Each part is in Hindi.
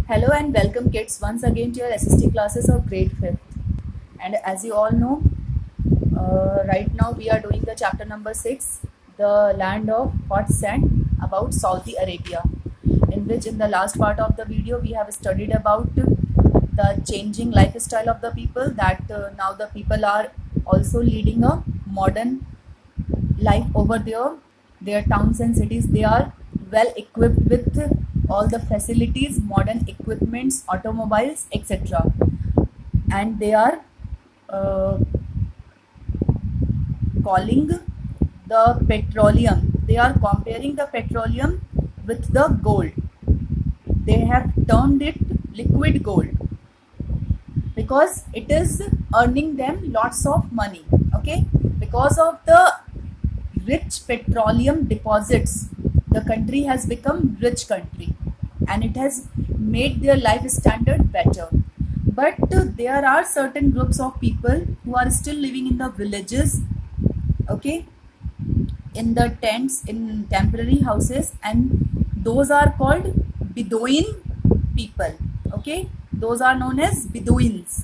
Hello and welcome kids once again to your SST classes of grade 5th. And as you all know, right now we are doing the chapter number 6, the land of hot sand, about Saudi Arabia, in which in the last part of the video we have studied about the changing lifestyle of the people, that now the people are also leading a modern life over there. Their towns and cities, they are well equipped with all the facilities, modern equipments, automobiles, etc. And they are calling the petroleum, they are comparing the petroleum with the gold. They have termed it liquid gold because it is earning them lots of money. Okay, because of the rich petroleum deposits, the country has become rich country and it has made their life standard better. But there are certain groups of people who are still living in the villages, okay, in the tents, in temporary houses, and those are called Bedouin people. Okay, those are known as Bedouins.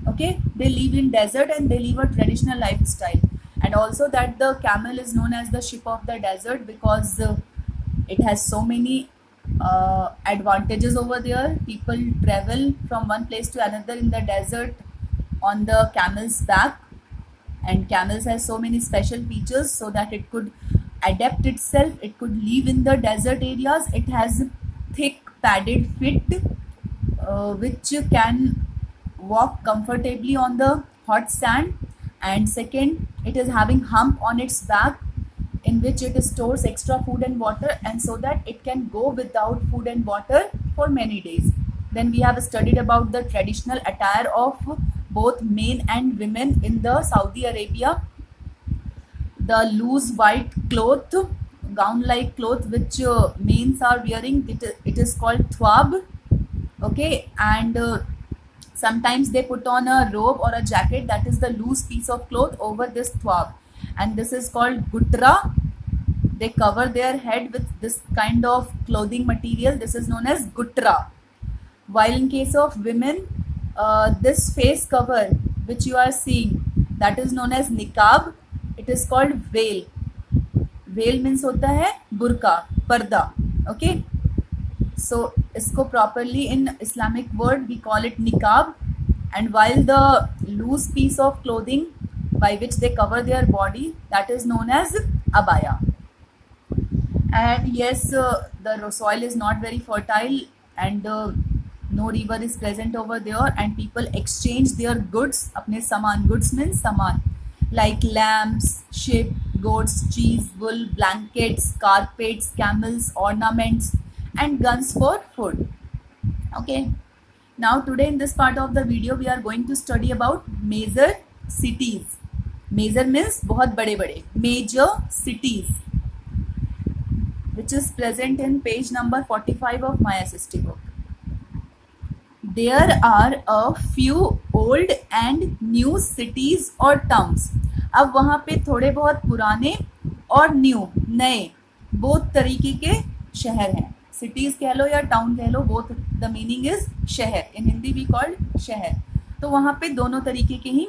Okay, they live in desert and they live a traditional lifestyle. And also that the camel is known as the ship of the desert because it has so many advantages over there. People travel from one place to another in the desert on the camel's back, and camels has so many special features so that it could adapt itself, it could live in the desert areas. It has thick padded feet which can walk comfortably on the hot sand. And second, it is having hump on its back in which it stores extra food and water, and so that it can go without food and water for many days. Then we have studied about the traditional attire of both men and women in the Saudi Arabia. The loose white cloth, gown like cloth which men are wearing, it is called thawb. Okay, and sometimes they put on a robe or a jacket, that is the loose piece of cloth over this thawb, and this is called gutra. They cover their head with this kind of clothing material. This is known as gutra. While in case of women, this face cover which you are seeing, that is known as niqab. It is called veil. Veil means होता है burqa, पर्दा. Okay. So इसको properly in Islamic word we call it niqab. And while the loose piece of clothing by which they cover their body, that is known as abaya. And yes, the soil is not very fertile and no river is present over there, and people exchange their goods, अपने सामान, goods means सामान, like lamps, sheep, goats, cheese, wool, blankets, carpets, camels, ornaments, and guns for food. Okay, now today in this part of the video we are going to study about major cities. Major means बहुत बड़े बड़े, major cities, which is present in page number 45 of my SST book. There are a few old and new cities or towns. अब वहाँ पे थोड़े बहुत पुराने और न्यू, नए, बोथ तरीके के शहर हैं. सिटीज कह लो या टाउन कह लो, बोथ द मीनिंग इज शहर. इन हिंदी वी कॉल्ड शहर. तो वहाँ पे दोनों तरीके के ही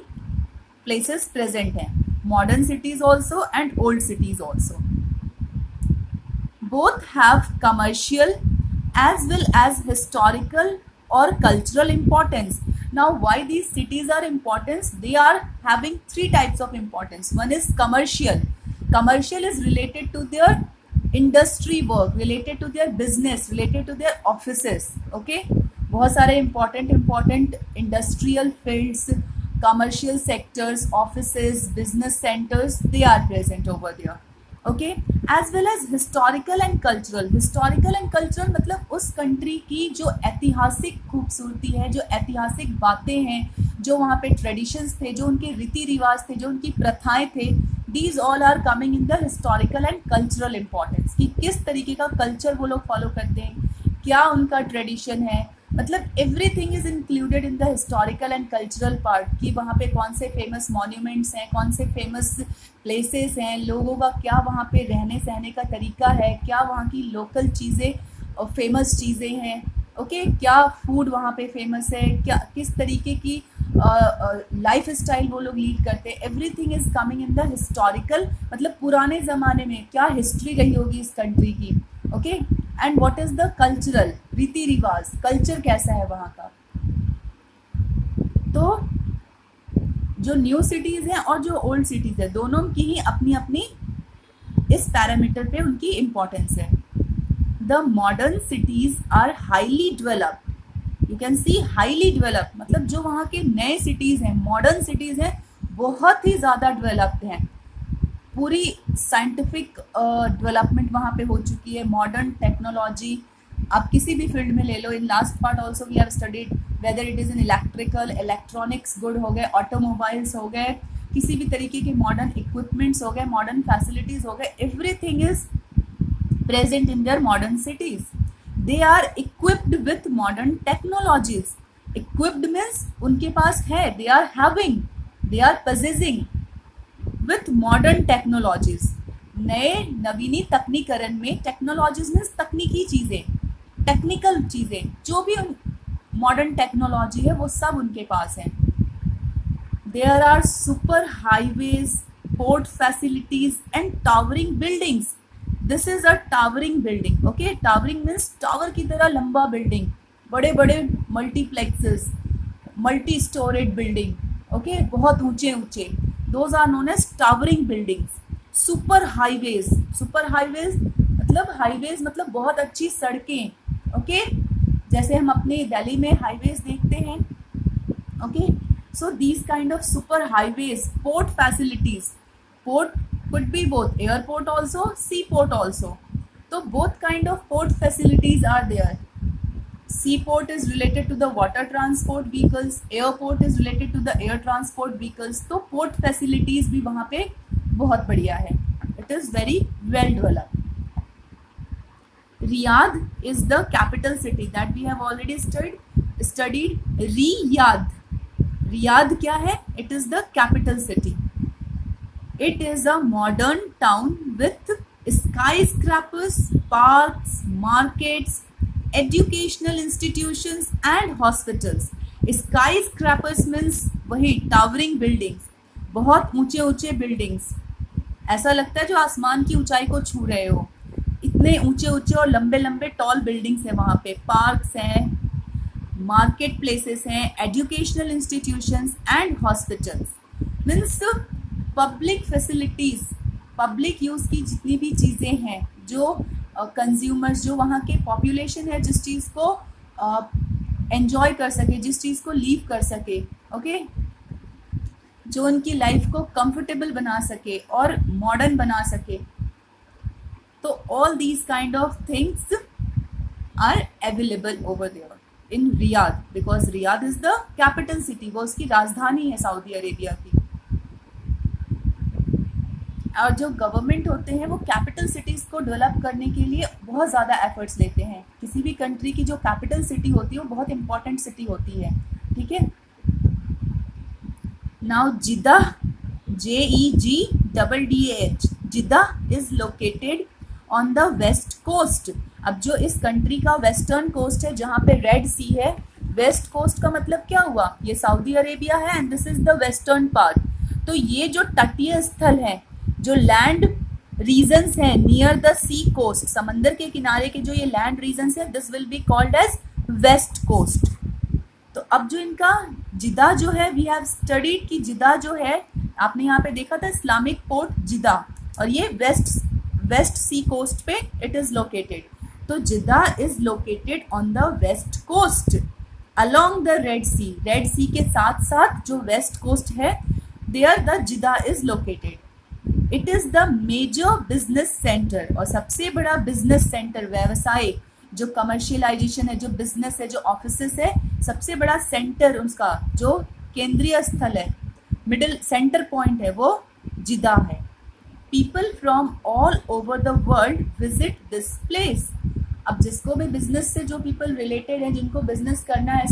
प्लेसेस प्रेजेंट हैं, modern cities also and old cities also. Both have commercial as well as historical or cultural importance. Now why these cities are important? They are having three types of importance. One is commercial. Commercial is related to their industry work, related to their business, related to their offices. Okay, बहुत सारे important industrial fields, commercial sectors, offices, business centers, they are present over there. Okay, as well as historical and cultural. Historical and cultural मतलब उस कंट्री की जो ऐतिहासिक खूबसूरती है, जो ऐतिहासिक बातें हैं, जो वहाँ पे ट्रेडिशंस थे, जो उनके रीति रिवाज थे, जो उनकी प्रथाएं थे, these all are coming in the historical and cultural importance. कि किस तरीके का कल्चर वो लोग फॉलो करते हैं, क्या उनका ट्रेडिशन है, मतलब everything is included in the historical and cultural part. कि वहाँ पे कौन से फेमस मॉन्यूमेंट्स हैं, कौन से फेमस प्लेसेस हैं, लोगों का क्या वहाँ पे रहने सहने का तरीका है, क्या वहाँ की लोकल चीज़ें और फेमस चीज़ें हैं. ओके क्या फूड वहाँ पे फेमस है, क्या किस तरीके की लाइफ स्टाइल वो लोग लीड करते हैं, everything is coming in the historical, मतलब पुराने ज़माने में क्या हिस्ट्री रही होगी इस कंट्री की। Okay and what is the cultural, रीति रिवाज, कल्चर कैसा है वहाँ का। तो जो न्यू सिटीज़ हैं और जो ओल्ड सिटीज़ है दोनों की ही अपनी अपनी इस पैरामीटर पे उनकी इम्पोर्टेंस है। The modern cities are highly developed, you can see highly developed, मतलब जो वहाँ के नए सिटीज़ हैं, मॉडर्न सिटीज़ हैं, बहुत ही ज़्यादा डेवलप्ड हैं। पूरी साइंटिफिक डेवलपमेंट वहाँ पे हो चुकी है, मॉडर्न टेक्नोलॉजी आप किसी भी फील्ड में ले लो। In last part also we have studied whether it is in electrical, electronics good हो गए, ऑटोमोबाइल्स हो गए, किसी भी तरीके के मॉडर्न इक्विपमेंट्स हो गए, मॉडर्न फैसिलिटीज़ हो गए, everything is present in their modern cities. They are equipped with modern technologies. Equipped means उनके पास है, they are having, they are possessing with modern technologies. नए नवीनी तकनीकरण में, टेक्नोलॉजीज मीन्स तकनीकी चीज़ें, टेक्निकल चीज़ें, जो भी मॉडर्न टेक्नोलॉजी है वो सब उनके पास है। There are super highways, port facilities and towering buildings. This is a towering building. Okay towering means tower की तरह लंबा बिल्डिंग, बड़े बड़े multiplexes, multi storied building, okay बहुत ऊंचे ऊंचे, those are known as towering buildings. Super highways, super highways मतलब बहुत अच्छी सड़कें, ओके जैसे हम अपने दिल्ली में हाईवेज देखते हैं। Okay so these kind of super highways, port facilities, port could be both airport also, seaport also, so both kind of port facilities are there. Seaport is related to the water transport vehicles, airport is related to the air transport vehicles, तो port facilities भी वहाँ पे बहुत बढ़िया है, it is very well developed. Riyadh is the capital city that we have already studied. Riyadh क्या है? It is the capital city. It is a modern town with skyscrapers, parks, markets, educational institutions and hospitals. Skyscrapers means वही towering buildings, बहुत ऊंचे ऊंचे buildings, ऐसा लगता है जो आसमान की ऊंचाई को छू रहे हो, इतने ऊंचे ऊंचे और लंबे लंबे टॉल बिल्डिंग्स हैं वहाँ पे, पार्क्स हैं, मार्केट प्लेसेस हैं, educational institutions and hospitals. Means public facilities, public use की जितनी भी चीज़ें हैं, जो कंज्यूमर्स, जो वहाँ के पॉपुलेशन है, जिस चीज़ को एंजॉय कर सके, जिस चीज़ को लीव कर सके, ओके जो उनकी लाइफ को कंफर्टेबल बना सके और मॉडर्न बना सके, तो all these kind of things are available over there in Riyadh, because Riyadh is the capital city, वो उसकी राजधानी है सऊदी अरेबिया की। और जो गवर्नमेंट होते हैं वो कैपिटल सिटीज़ को डेवलप करने के लिए बहुत ज़्यादा एफर्ट्स लेते हैं। किसी भी कंट्री की जो कैपिटल सिटी होती है वो बहुत इंपॉर्टेंट सिटी होती है, ठीक है। Now Jeddah, JEGDDAH, Jeddah is located on the west coast. अब जो इस कंट्री का वेस्टर्न कोस्ट है, जहाँ पे रेड सी है, वेस्ट कोस्ट का मतलब क्या हुआ, ये सऊदी अरेबिया है and this is the western part. तो ये जो तटीय स्थल है, जो लैंड रीजन्स हैं नियर द सी कोस्ट, समंदर के किनारे के जो ये लैंड रीजन्स हैं, this will be called as west coast. तो अब जो इनका जिद्दाह जो है, वी हैव स्टडीड कि जिद्दाह जो है, आपने यहाँ पे देखा था इस्लामिक पोर्ट जिद्दाह, और ये वेस्ट सी कोस्ट पे इट इज लोकेटेड। तो Jeddah is located on the west coast along the Red Sea, Red Sea के साथ साथ जो वेस्ट कोस्ट है, there the Jeddah is located. It is the major business centre, और सबसे बड़ा बिजनेस सेंटर, व्यवसाय जो कमर्शियलाइजेशन है, जो बिजनेस है, जो ऑफिसेस है, सबसे बड़ा सेंटर उसका जो केंद्रीय स्थल है, मिडिल सेंटर पॉइंट है, वो जिद्दाह है। People from all over the world visit this place. अब जिसको भी बिजनेस से जो पीपल रिलेटेड है, जिनको बिजनेस करना है,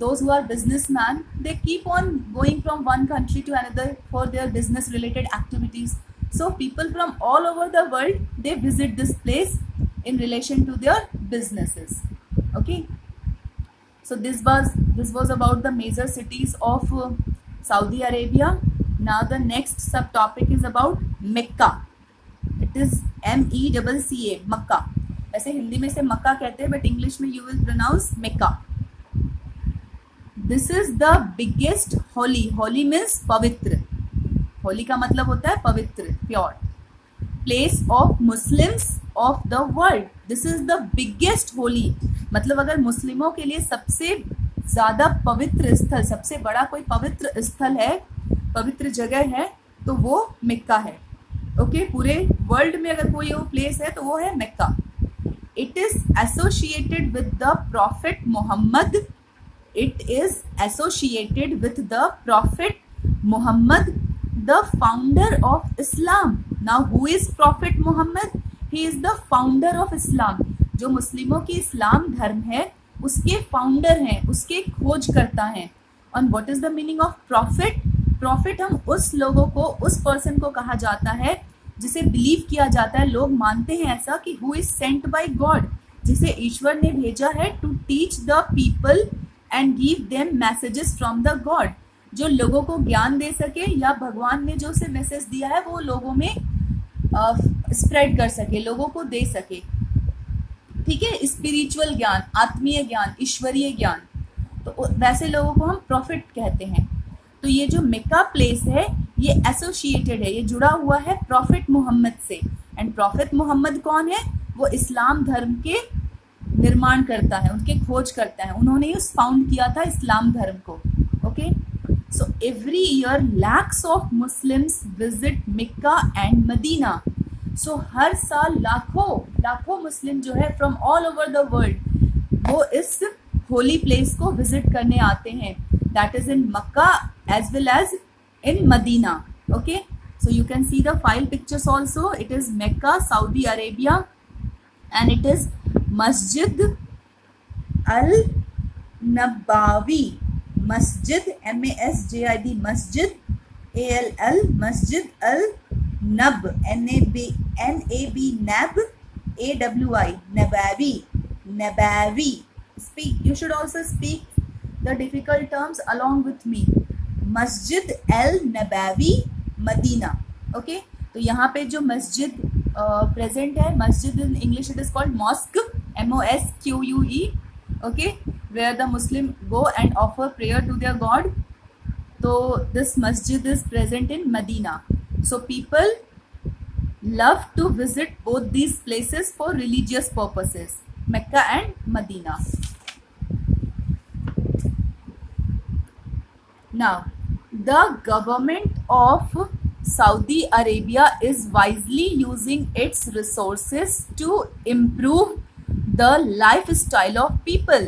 those who are businessmen, they keep on going from one country to another for their business related activities. So people from all over the world, they visit this place in relation to their businesses. Okay, so this was about the major cities of Saudi Arabia. Now the next subtopic is about Mecca. It is MECCA, मक्का. ऐसे हिंदी में से मक्का कहते हैं, बट इंग्लिश में you will pronounce Mecca. This is the biggest holy. Holy means पवित्र. होली का मतलब होता है पवित्र, pure. Place of Muslims of the world. This is the biggest holy. मतलब अगर मुस्लिमों के लिए सबसे ज्यादा पवित्र स्थल, सबसे बड़ा कोई पवित्र स्थल है, पवित्र जगह है, तो वो मेक्का है. ओके, पूरे वर्ल्ड में अगर कोई वो प्लेस है तो वो है Mecca. It is associated with the prophet Muhammad. It is associated with the prophet Muhammad, the founder of Islam. Now who is prophet Muhammad? He is the founder of Islam. जो मुस्लिमों की इस्लाम धर्म है उसके फाउंडर हैं, उसके खोजकर्ता हैं. और what is the meaning of profit? Profit हम उस लोगों को, उस पर्सन को कहा जाता है जिसे बिलीव किया जाता है, लोग मानते हैं ऐसा कि who is sent by God, जिसे ईश्वर ने भेजा है to teach the people and give them messages from the God. जो लोगों को ज्ञान दे सके, या भगवान ने जो उसे मैसेज दिया है वो लोगों में स्प्रेड कर सके, लोगों को दे सके. ठीक है, स्पिरिचुअल ज्ञान, आत्मीय ज्ञान, ईश्वरीय ज्ञान. तो वैसे लोगों को हम प्रॉफिट कहते हैं. तो ये जो मेक्का प्लेस है ये एसोसिएटेड है, ये जुड़ा हुआ है प्रॉफिट मोहम्मद से. एंड प्रॉफिट मोहम्मद कौन है? वो इस्लाम धर्म के निर्माण करता है, उनके खोज करता है. उन्होंने ही फाउंड किया था इस्लाम धर्म को. Okay, so every year lakhs of Muslims visit Mecca and Medina. So हर साल लाखों मुस्लिम जो है from all over the world वो इस होली प्लेस को विजिट करने आते हैं. That is in Makkah as well as in Medina. Okay, so you can see the file pictures also. It is Mecca, Saudi Arabia, and it is Masjid Al Nabawi. Masjid, MASJID, Masjid ALL, Masjid Al Nab, NAB, Nab, AWI, Nabawi. Speak. You should also speak the difficult terms along with me. Masjid al Nabawi Medina. Okay, तो यहाँ पे जो मस्जिद प्रेजेंट है, मस्जिद in English it is called mosque, MOSQUE. Okay, where the Muslim go and offer prayer to their God. तो दिस मस्जिद is present in Medina. So people love to visit both these places for religious purposes, Mecca and Medina. Now, the government of Saudi Arabia is wisely using its resources to improve the lifestyle of people.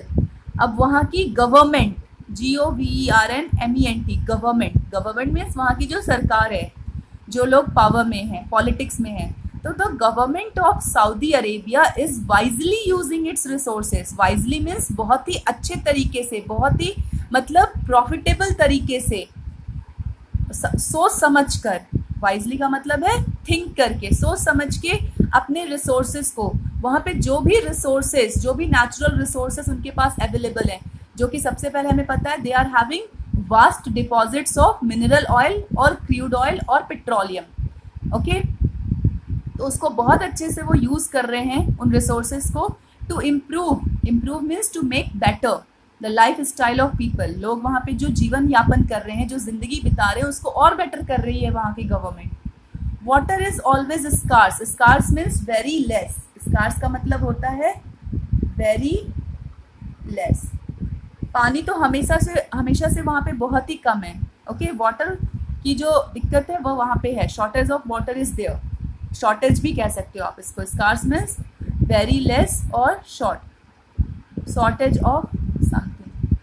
अब वहाँ की गवर्नमेंट, GOVERNMENT, गवर्नमेंट मीन्स वहाँ की जो सरकार है, जो लोग पावर में हैं, पॉलिटिक्स में हैं. तो the government of Saudi Arabia is wisely using its resources. Wisely means बहुत ही अच्छे तरीके से, बहुत ही मतलब प्रॉफिटेबल तरीके से, सोच समझ कर. वाइजली का मतलब है थिंक करके, सोच समझ के अपने रिसोर्सेज को, वहाँ पे जो भी रिसोर्सेज, जो भी नेचुरल रिसोर्सेज उनके पास अवेलेबल हैं, जो कि सबसे पहले हमें पता है they are having vast deposits of mineral oil और क्रूड ऑयल और पेट्रोलियम. ओके, तो उसको बहुत अच्छे से वो यूज कर रहे हैं उन रिसोर्सेज को to improve means to make better the lifestyle of people. लोग वहाँ पे जो जीवन यापन कर रहे हैं, जो जिंदगी बिता रहे हैं, उसको और बेटर कर रही है वहाँ की government. Water is always scarce. Scarce means very less. Scarce का मतलब होता है वेरी लेस. पानी तो हमेशा से वहाँ पे बहुत ही कम है. ओके, वाटर की जो दिक्कत है वो वहाँ पे है. Shortage of water is there. Shortage भी कह सकते हो आप इसको. स्कार्स मीन्स वेरी लेस और shortage of something,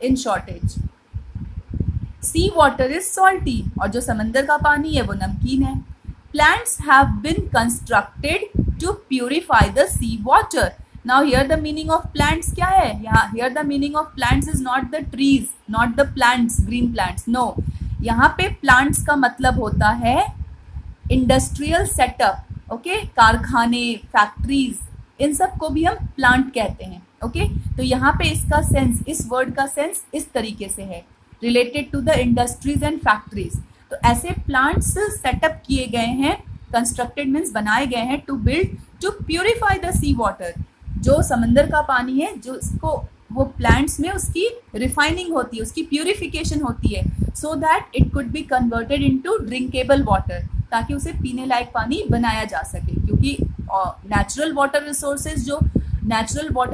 in shortage. Sea water is salty. और जो समंदर का पानी है वो नमकीन है. Plants have been constructed to purify the sea water. Now here the meaning of plants क्या है यहाँ? Here the meaning of plants is not the trees, not the plants, green plants. No, यहाँ पे प्लांट्स का मतलब होता है इंडस्ट्रियल सेटअप. ओके, कारखाने, फैक्ट्रीज, इन सब को भी हम प्लांट कहते हैं. ओके तो यहाँ पे इसका सेंस, इस वर्ड का सेंस इस तरीके से है, related to the industries and factories. तो ऐसे प्लांट्स सेटअप किए गए हैं, कंस्ट्रक्टेड मीन्स बनाए गए हैं, to build to purify the sea water. जो समंदर का पानी है, जो इसको वो प्लांट्स में उसकी रिफाइनिंग होती है, उसकी प्यूरिफिकेशन होती है, so that it could be converted into drinkable water, ताकि उसे पीने लायक पानी बनाया जा सके। क्योंकि नेचुरल वाटर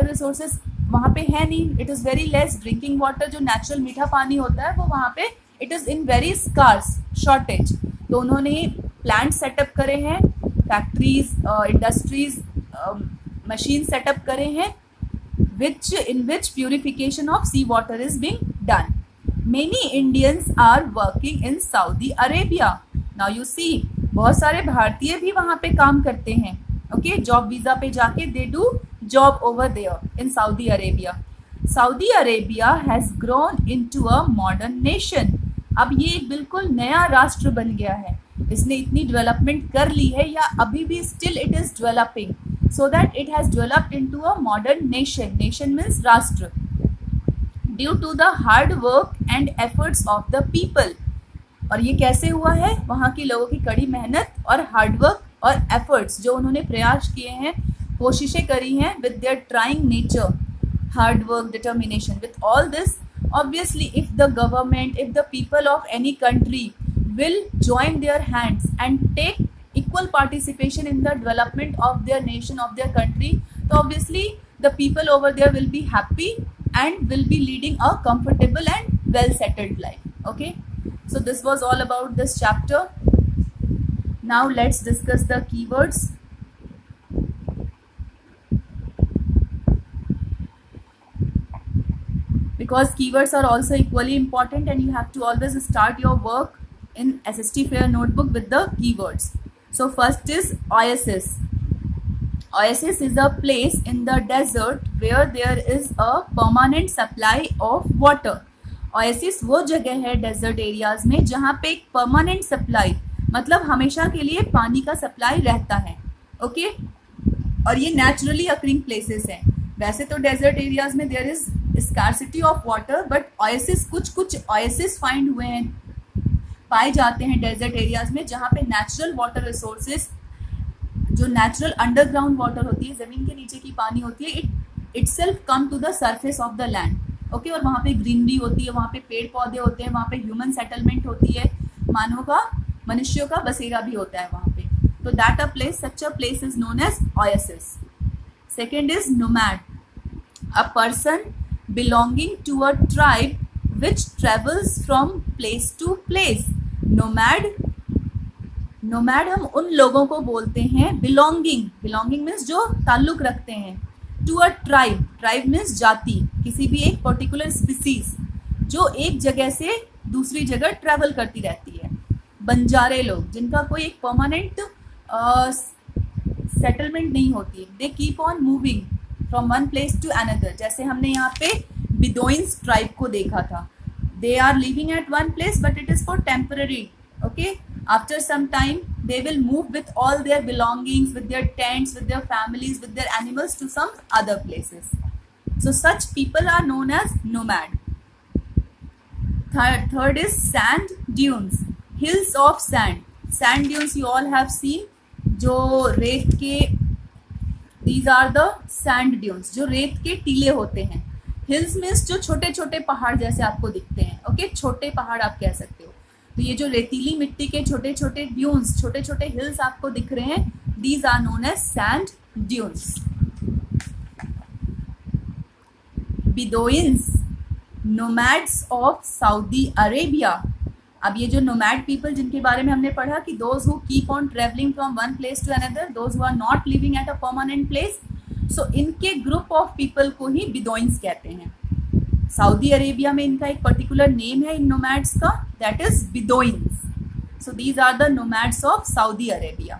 रिसोर्सेज वहाँ पे है नहीं, it is very less. Drinking water जो नेचुरल मीठा पानी होता है वो वहाँ पे it is in very scarce, shortage. तो उन्होंने प्लांट सेटअप करे हैं, फैक्ट्रीज, इंडस्ट्रीज, मशीन सेटअप करे हैं, in which purification of sea water is being done. Many Indians are working in Saudi Arabia. Now you see, बहुत सारे भारतीय भी वहाँ पे काम करते हैं, ओके, जॉब वीजा पे जाके they do job over there in Saudi Arabia. Saudi Arabia has grown into a modern nation. अब ये एक बिल्कुल नया राष्ट्र बन गया है, इसने इतनी डेवलपमेंट कर ली है, या अभी भी still it is developing, so that it has developed into a modern nation. Nation means राष्ट्र. Due to the hard work and efforts of the people. और ये कैसे हुआ है? वहाँ के लोगों की कड़ी मेहनत और हार्ड वर्क और एफर्ट्स, जो उन्होंने प्रयास किए हैं, कोशिशें करी हैं, with their trying nature, hard work, determination. With all this, obviously, if the government, if the people of any country will join their hands and take equal participation in the development of their nation, of their country, so obviously the people over there will be happy and will be leading a comfortable and well settled life. Okay, so this was all about this chapter. Now let's discuss the keywords. Because keywords are also equally important, and you have to always start your work in SST Fair notebook with the keywords. So first is oasis. Oasis is a place in the desert where there is a permanent supply of water. Oasis वो जगह है डेजर्ट एरियाज में जहाँ पे एक परमानेंट सप्लाई, मतलब हमेशा के लिए पानी का सप्लाई रहता है, ओके। और ये नेचुरली अकरिंग प्लेसेस हैं। वैसे तो डेजर्ट एरियाज में there is scarcity of water, but oasis, कुछ ओएसिस फाइंड हुए हैं, पाए जाते हैं डेजर्ट एरियाज में, जहाँ पे नेचुरल वाटर रिसोर्सेज, जो नेचुरल अंडरग्राउंड वाटर होती है, जमीन के नीचे की पानी होती है, itself come to the surface of the land, okay. और वहाँ पे ग्रीनरी होती है, वहाँ पे पेड़ पौधे होते हैं, वहाँ पे ह्यूमन सेटलमेंट होती है, मनुष्यों का बसेरा भी होता है वहाँ पे। तो that a place, such a place is known as oasis. Second is nomad, a person belonging to a tribe which travels from place to place. Nomad हम उन लोगों को बोलते हैं, बिलोंगिंग मीन्स जो ताल्लुक रखते हैं, टू अ ट्राइब मीन्स जाति, किसी भी एक पर्टिकुलर स्पीसीज जो एक जगह से दूसरी जगह ट्रैवल करती रहती है। बंजारे लोग, जिनका कोई एक परमानेंट सेटलमेंट नहीं होती, they keep on moving from one place to another. जैसे हमने यहाँ पे बिदोइंस ट्राइब को देखा था, they are living at one place but it is for temporary, okay. After some time they will move with all their belongings, with their tents, with their families, with their animals to some other places. So such people are known as nomad. Third is sand dunes, hills of sand. Sand dunes you all have seen, जो रेत के, these are the sand dunes, जो रेत के टीले होते हैं। हिल्स मीन्स जो छोटे छोटे पहाड़ जैसे आपको दिखते हैं, ओके, छोटे पहाड़ आप कह सकते हो। तो ये जो रेतीली मिट्टी के छोटे छोटे ड्यून्स, छोटे छोटे हिल्स आपको दिख रहे हैं, these are known as sand dunes. Bedouins, nomads of Saudi Arabia. अब ये जो नोमैड पीपल जिनके बारे में हमने पढ़ा कि those who keep on travelling from one place to another, those who are not living at a permanent place, so इनके ग्रुप ऑफ पीपल को ही बिदोइंस कहते हैं। सऊदी अरेबिया में इनका एक पर्टिकुलर नेम है इन नोमैड्स का, that is Bedouins. So these are the nomads of Saudi Arabia.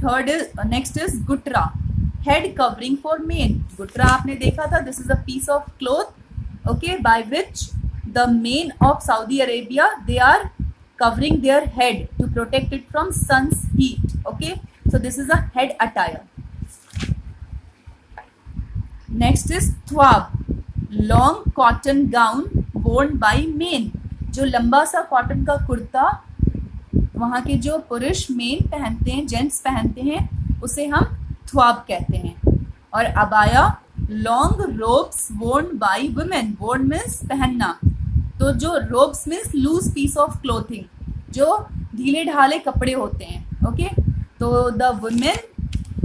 Third is, next is ghutra, head covering for men. Ghutra आपने देखा था, this is a piece of cloth, okay, by which the men of Saudi Arabia they are covering their head to protect it from sun's heat, okay. So this is a head attire. Next is thawb, long cotton gown worn by men, जो लंबा सा कॉटन का कुर्ता वहाँ के जो पुरुष मेन पहनते हैं, जेंट्स पहनते हैं, उसे हम थ्वाब कहते हैं। और अबाया, long robes worn by women, worn means पहनना, तो जो robes means loose piece of clothing, जो ढीले ढाले कपड़े होते हैं। ओके, तो the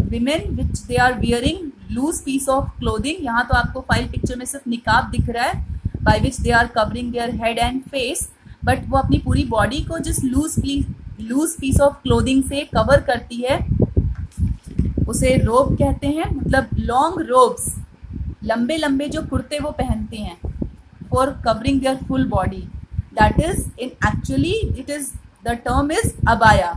women which they are wearing loose piece of clothing, यहाँ तो आपको फाइल पिक्चर में सिर्फ निकाब दिख रहा है, by which they are covering their head and face, but वो अपनी पूरी बॉडी को जिस लूज पीस ऑफ क्लोथिंग से कवर करती है उसे रोब कहते हैं। मतलब लॉन्ग रोब्स, लंबे लंबे जो कुर्ते वो पहनते हैं for covering there full body, that is in actually it is the term is abaya.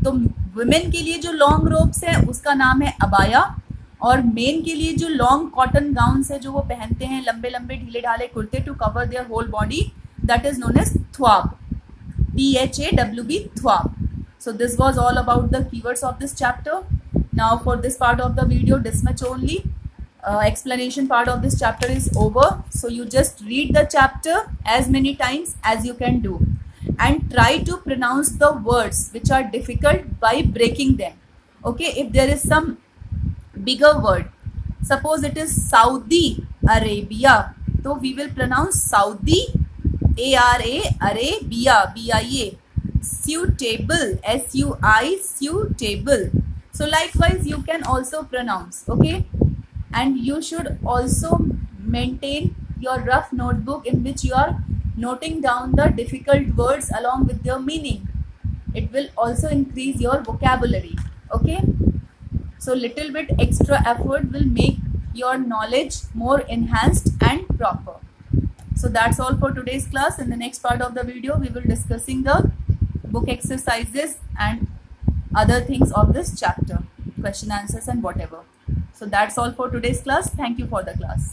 तो वुमेन के लिए जो लॉन्ग रोब्स है उसका नाम है अबाया, और मेन के लिए जो लॉन्ग कॉटन गाउन्स है जो वो पहनते हैं, लंबे लंबे ढीले ढाले कुर्ते to cover their whole body, that is known as thawb, THAWB, thawb. So this was all about the keywords of this chapter. Now for this part of the video, this much only. Explanation part of this chapter is over. So you just read the chapter as many times as you can do, and try to pronounce the words which are difficult by breaking them. Okay, if there is some bigger word, suppose it is Saudi Arabia, so we will pronounce Saudi, ARA, Arabia, BIA. Suitable, SUI, suitable. So likewise you can also pronounce. Okay, and you should also maintain your rough notebook in which you are noting down the difficult words along with their meaning. It will also increase your vocabulary. Okay, so little bit extra effort will make your knowledge more enhanced and proper. So that's all for today's class. In the next part of the video we will discussing the book exercises and other things of this chapter, question answers and whatever. So that's all for today's class. Thank you for the class.